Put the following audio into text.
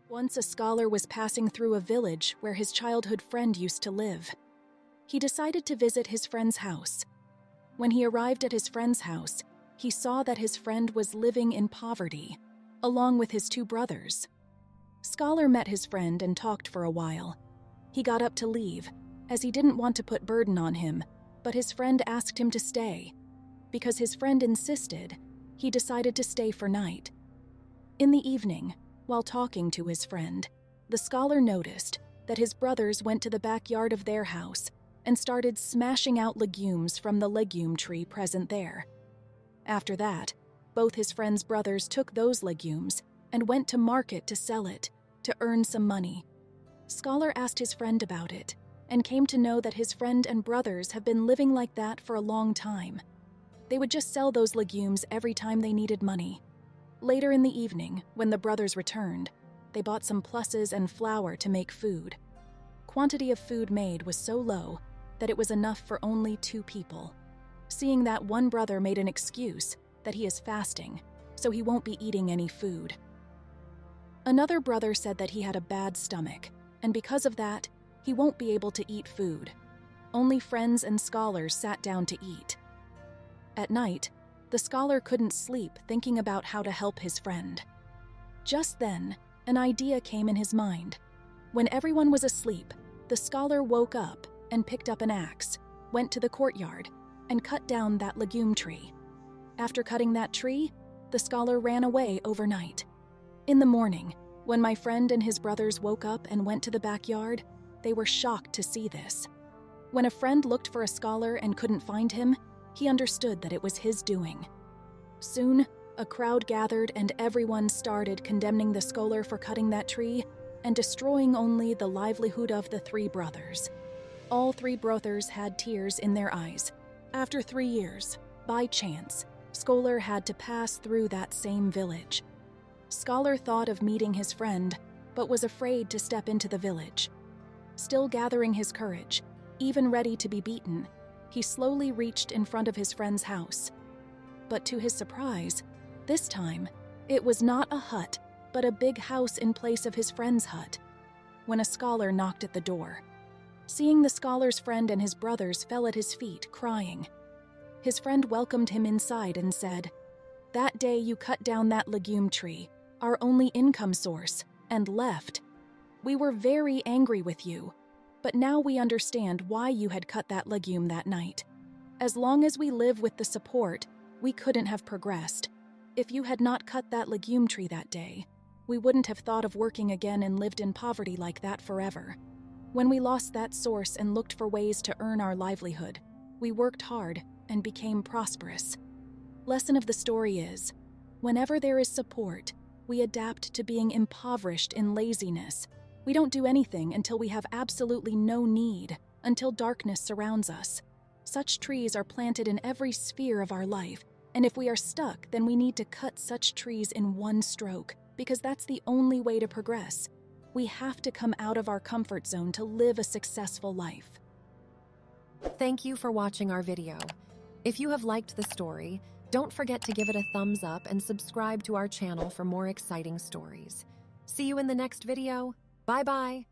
Once a scholar was passing through a village where his childhood friend used to live. He decided to visit his friend's house. When he arrived at his friend's house, he saw that his friend was living in poverty, along with his two brothers. Scholar met his friend and talked for a while. He got up to leave, as he didn't want to put burden on him, but his friend asked him to stay. Because his friend insisted, he decided to stay for night. In the evening, while talking to his friend, the scholar noticed that his brothers went to the backyard of their house and started smashing out legumes from the legume tree present there. After that, both his friend's brothers took those legumes and went to market to sell it, to earn some money. Scholar asked his friend about it and came to know that his friend and brothers have been living like that for a long time. They would just sell those legumes every time they needed money. Later in the evening, when the brothers returned, they bought some plusses and flour to make food. Quantity of food made was so low that it was enough for only 2 people. Seeing that, one brother made an excuse that he is fasting, so he won't be eating any food. Another brother said that he had a bad stomach, and because of that, he won't be able to eat food. Only friends and scholars sat down to eat. At night, the scholar couldn't sleep thinking about how to help his friend. Just then, an idea came in his mind. When everyone was asleep, the scholar woke up and picked up an axe, went to the courtyard, and cut down that legume tree. After cutting that tree, the scholar ran away overnight. In the morning, when my friend and his brothers woke up and went to the backyard, they were shocked to see this. When a friend looked for a scholar and couldn't find him, he understood that it was his doing. Soon, a crowd gathered and everyone started condemning the scholar for cutting that tree and destroying only the livelihood of the 3 brothers. All 3 brothers had tears in their eyes. After 3 years, by chance, Scholar had to pass through that same village. Scholar thought of meeting his friend, but was afraid to step into the village. Still gathering his courage, even ready to be beaten, he slowly reached in front of his friend's house. But to his surprise, this time, it was not a hut, but a big house in place of his friend's hut. When a scholar knocked at the door, seeing the scholar's friend and his brothers fell at his feet, crying. His friend welcomed him inside and said, "That day you cut down that legume tree, our only income source, and left. We were very angry with you, but now we understand why you had cut that legume that night. As long as we live with the support, we couldn't have progressed. If you had not cut that legume tree that day, we wouldn't have thought of working again and lived in poverty like that forever. When we lost that source and looked for ways to earn our livelihood, we worked hard and became prosperous." Lesson of the story is, whenever there is support, we adapt to being impoverished in laziness. We don't do anything until we have absolutely no need, until darkness surrounds us. Such trees are planted in every sphere of our life, and if we are stuck, then we need to cut such trees in one stroke, because that's the only way to progress. We have to come out of our comfort zone to live a successful life. Thank you for watching our video. If you have liked the story, don't forget to give it a thumbs up and subscribe to our channel for more exciting stories. See you in the next video. Bye-bye.